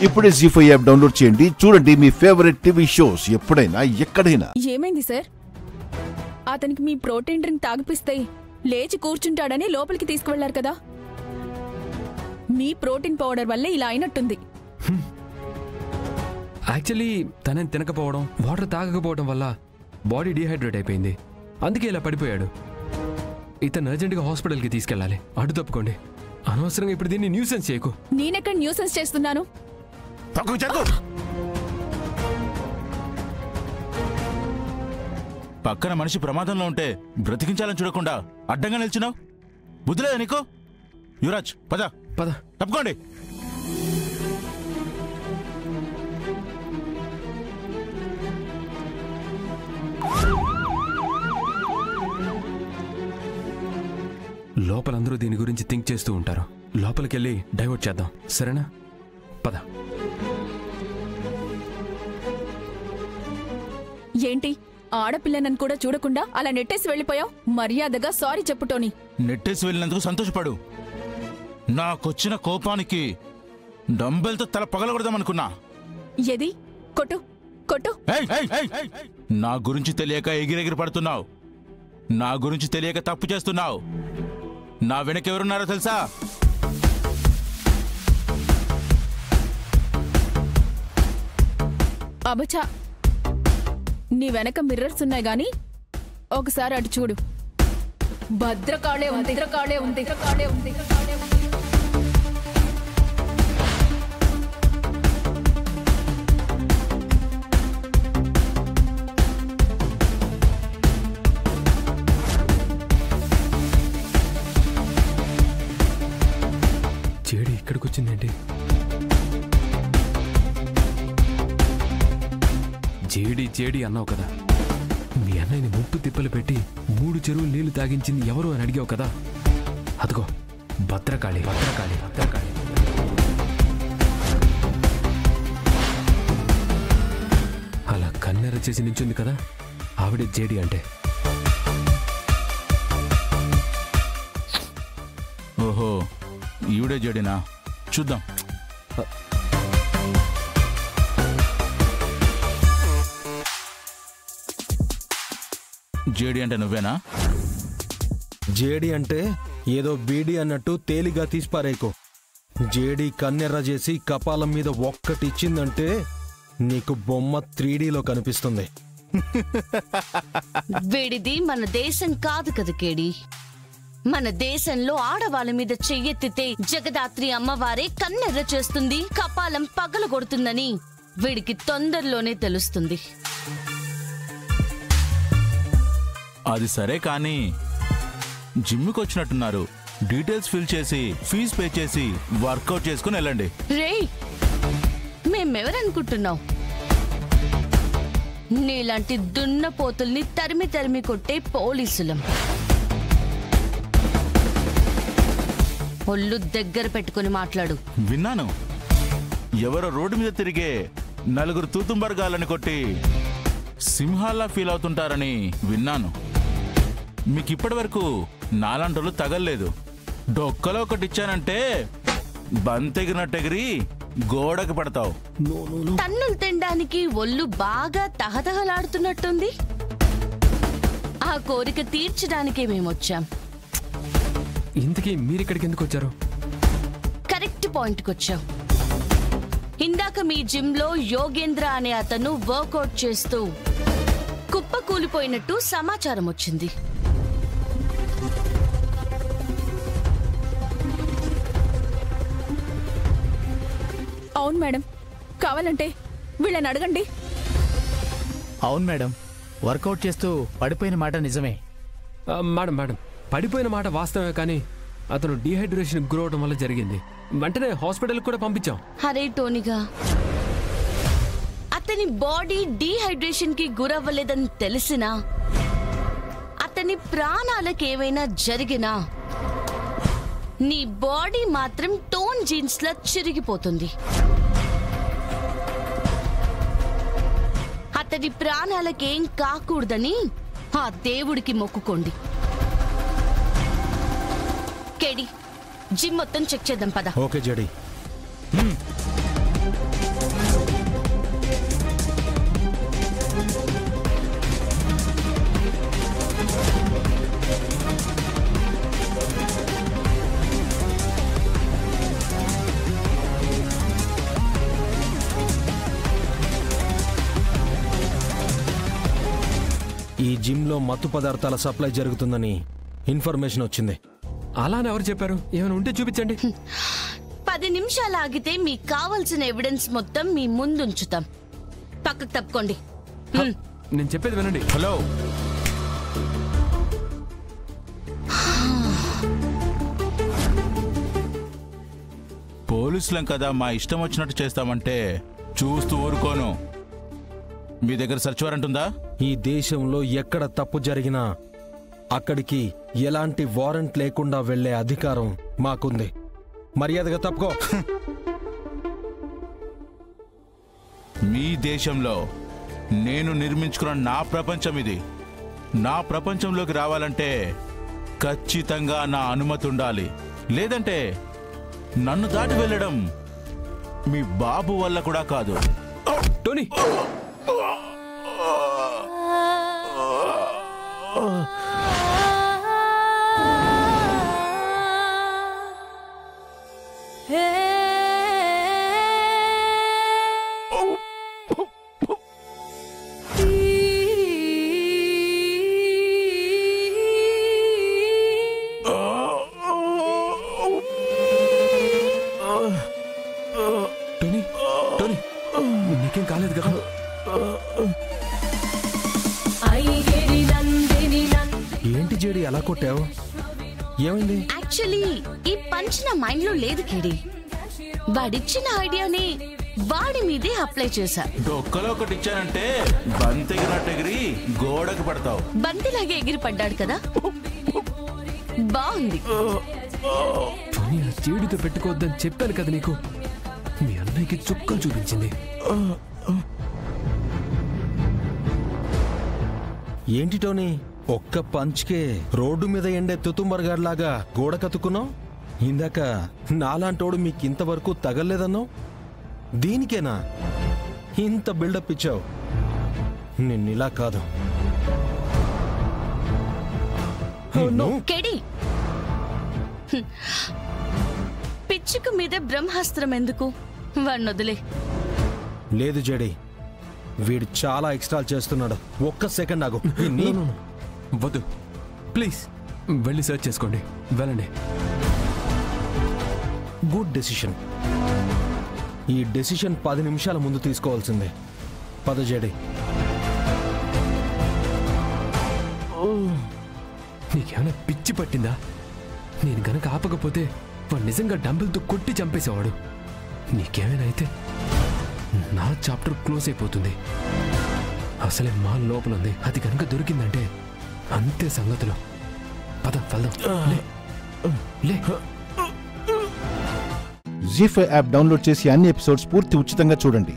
ఇప్పుడే జీ5 app download చేయండి. చూడండి మీ ఫేవరెట్ టీవీ షోస్ ఎప్పుడైనా ఎక్కడైనా. ఏమైంది సార్? అతనికి మీ ప్రోటీన్ డ్రింక్ తాగిపిస్తే లేచి కూర్చుంటాడని లోపలికి తీసుకువెళ్లారు కదా. మీ ప్రోటీన్ పౌడర్ వల్లే ఇలా అయినట్టుంది. యాక్చువల్లీ తనని తినకపోవడం, వాటర్ తాగకపోవడం వల్ల బాడీ డీహైడ్రేట్ అయిపోయింది. అందుకే ఇలా పడిపోయాడు. ఇతను అర్జెంట్గా హాస్పిటల్కి తీసుకెళ్ళాలి. అడ్డు తప్పుకోండి. అనవసరంగా ఇప్పుడు దీన్ని న్యూసెన్స్ చేయకు. నేనెక్కడ న్యూసెన్స్ చేస్తున్నాను? పక్కన మనిషి ప్రమాదంలో ఉంటే బ్రతికించాలని చూడకుండా అడ్డంగా నిల్చున్నావు. బుద్ధిలేదా నీకు? యువరాజ్ పద పద, తప్పుకోండి. లోపలందరూ దీని గురించి థింక్ చేస్తూ ఉంటారు. లోపలికెళ్ళి డైవర్ట్ చేద్దాం, సరేనా? పద. ఏంటి, ఆడపిల్లనని కూడా చూడకుండా అలా నెట్టేసి వెళ్ళిపోయావు? మర్యాదగా సారీ చెప్పు టోనీ. నెట్టేసి వెళ్ళినందుకు సంతోషపడు. నాకొచ్చిన కోపానికి డంబెల్తో తల పగలగొడదామనుకున్నా. ఏది? కొట్టు కొట్టు. నా గురించి తెలియక ఎగిరెగిరి పడుతున్నావు. నా గురించి తెలియక తప్పు చేస్తున్నావు. నా వెనకెవరున్నారో తెలుసా? అబచా, నీ వెనక మిర్రర్స్ ఉన్నాయి గాని ఒకసారి అటు చూడు. భద్రకాళే ఉంది, భద్రకాళే ఉంది, భద్రకాళే ఉంది. జేడి ఇక్కడికి వచ్చిందేంటి? జేడి జేడి అన్నావు కదా. మీ అన్నయ్యని ముప్పు తిప్పలు పెట్టి 3 చెరువులు నీళ్లు తాగించింది ఎవరు అని అడిగావు కదా. అదిగో భద్రకాళి, భద్రకాళి, భద్రకాళి. అలా కన్నెర చేసి నించుంది కదా, ఆవిడే జేడి అంటే. ఓహో, ఈవిడే జేడినా? చూద్దాం. జేడి అంటే నువ్వేనా? జేడి అంటే ఏదో బీడి అన్నట్టు తేలిగా తీసిపారేకో. జేడి కన్నెర్ర చేసి కపాలం మీద ఒక్కటిచ్చిందంటే నీకు బొమ్మ 3Dలో కనిపిస్తుంది. వీడిది మన దేశం కాదు కదా కేడి. మన దేశంలో ఆడవాళ్ళ మీద చెయ్యెత్తితే జగదాత్రి అమ్మవారే కన్నెర్ర చేస్తుంది, కపాలం పగలగొడుతుందని వీడికి తొందరలోనే తెలుస్తుంది. అది సరే కానీ జిమ్కి వచ్చినట్టున్నారు. డీటెయిల్స్ ఫిల్ చేసి ఫీజు పే చేసి వర్కౌట్ చేసుకుని వెళ్ళండి. రేయ్, మేమెవరనుకుంటున్నావు? నీలాంటి దున్నపోతుల్ని తరిమి తరిమి కొట్టే పోలీసులం. ఒళ్ళు దగ్గర పెట్టుకుని మాట్లాడు. విన్నాను, ఎవరో రోడ్డు మీద తిరిగే 4 తూతుంబర్గాలని కొట్టి సింహాల్లా ఫీల్ అవుతుంటారని విన్నాను. మీకు ఇప్పటి వరకు నాలంటోళ్ళు తగల్లేదు. డొక్కలో ఒకటిచ్చానంటే బంతెగిరినట్టెగిరి గోడకి పడతావు. తన్నులు తినడానికి ఒళ్ళు బాగా తహతహలాడుతున్నట్టుంది. ఆ కోరిక తీర్చడానికే మేమొచ్చాం. ఇంతకీ మీరిక్కడికి ఎందుకు వచ్చారు? కరెక్ట్ పాయింట్కి వచ్చాం. ఇందాక మీ జిమ్ లో యోగేంద్ర అనే అతను వర్కౌట్ చేస్తూ కుప్ప కూలిపోయినట్టు సమాచారం వచ్చింది. అవును మేడం, కావాలంటే వీళ్ళని అడగండి. అవును మేడం, వర్కౌట్ చేస్తూ పడిపోయిన మాట నిజమే. మేడం మేడం, పడిపోయిన మాట వాస్తవమే, కానీ అతను డీహైడ్రేషన్ గురవడం వల్ల జరిగింది. వెంటనే హాస్పిటల్కి కూడా పంపించాం. హరే టోనీగా, అతని బాడీ డీహైడ్రేషన్ కి గురవ్వలేదని తెలిసినా అతని ప్రాణాలకు ఏమైనా జరిగినా నీ బాడీ మాత్రం టోన్ జీన్స్ లా చిరిగిపోతుంది. అతని ప్రాణాలకేం కాకూడదని ఆ దేవుడికి మొక్కుకోండి. కేడి, జిమ్ మొత్తం చెక్ చేద్దాం పద. Okay JD. జిమ్లో మత్తు పదార్థాల సప్లై జరుగుతుందని ఇన్ఫర్మేషన్ వచ్చింది. అలానే ఎవరు చెప్పారు? ఏమైనా ఉంటే చూపించండి. 10 నిమిషాలు ఆగితే మీకు కావాల్సిన ఎవిడెన్స్ మొత్తం మీ ముందుంచుతాం. పక్కకు తప్పుకోండి. నేను చెప్పేది వినండి. హలో, పోలీసులం కదా, మా ఇష్టం వచ్చినట్టు చేస్తామంటే చూస్తూ ఊరుకోను. మీ దగ్గర సర్చ్ వారెంట్ ఉందా? ఈ దేశంలో ఎక్కడ తప్పు జరిగినా అక్కడికి ఎలాంటి వారెంట్ లేకుండా వెళ్లే అధికారం మాకుంది. మర్యాదగా తప్పుకో. మీ దేశంలో నేను నిర్మించుకున్న నా ప్రపంచం ఇది. నా ప్రపంచంలోకి రావాలంటే ఖచ్చితంగా నా అనుమతి ఉండాలి. లేదంటే నన్ను దాటి వెళ్ళడం మీ బాబు వల్ల కూడా కాదు. టోనీ, టోనీ, టోనీ, నీకేం కాలేదు కదా? ఏంటి జేడి అలా కొట్టావు? ఏమైంది? యాక్చువల్లీ ఈ పంచ్ నా మైండ్ లో లేదు కేడి. వాడిచ్చిన ఐడియాని వాడి మీదే అప్లై చేశా. డొక్కలో ఒకటి ఇచ్చానంటే బంతిగినట్టు ఎగిరి గోడకు పడతావు. బంతిలాగే ఎగిరి పడ్డాడు కదా, బాగుంది. టోనీ, ఆ చేడితో పెట్టుకోవద్దని చెప్పాను కదా నీకు. మీ అన్నయ్యకి చుక్కలు చూపించింది. ఏంటి టోనీ, ఒక్క పంచ్కే రోడ్డు మీద ఎండే తుతుంబర్గాడ్లాగా గోడ కతుకున్నావు? ఇందాక నాలాంటోడు మీకు ఇంతవరకు తగలేదన్నావు. దీనికేనా ఇంత బిల్డప్ ఇచ్చావు? నిన్నిలా కాదు. కేడి, పిచ్చుకు మీద బ్రహ్మాస్త్రం ఎందుకు? వాడిని వదిలే. లేదు జేడి, వీడు చాలా ఎక్స్ట్రా చేస్తున్నాడు. ఒక్క సెకండ్ ఆగు. వద్దు ప్లీజ్, వెళ్ళి సర్చ్ చేసుకోండి. వెళ్ళండి. Good decision. ఈ డెసిషన్ 10 నిమిషాల ముందు తీసుకోవాల్సిందే. పద జేడి. నీకేమైనా పిచ్చి పట్టిందా? నేను గనక ఆపకపోతే వాడు నిజంగా డంబుల్తో కొట్టి చంపేసేవాడు. నీకేమైనా అయితే నా చాప్టర్ క్లోజ్ అయిపోతుంది. అసలే మా లోపల ఉంది. అది కనుక దొరికిందంటే అంతే సంగతులు. పద వెళ్దాం. లే. జీ5 యాప్ డౌన్లోడ్ చేసి అన్ని ఎపిసోడ్స్ పూర్తి ఉచితంగా చూడండి.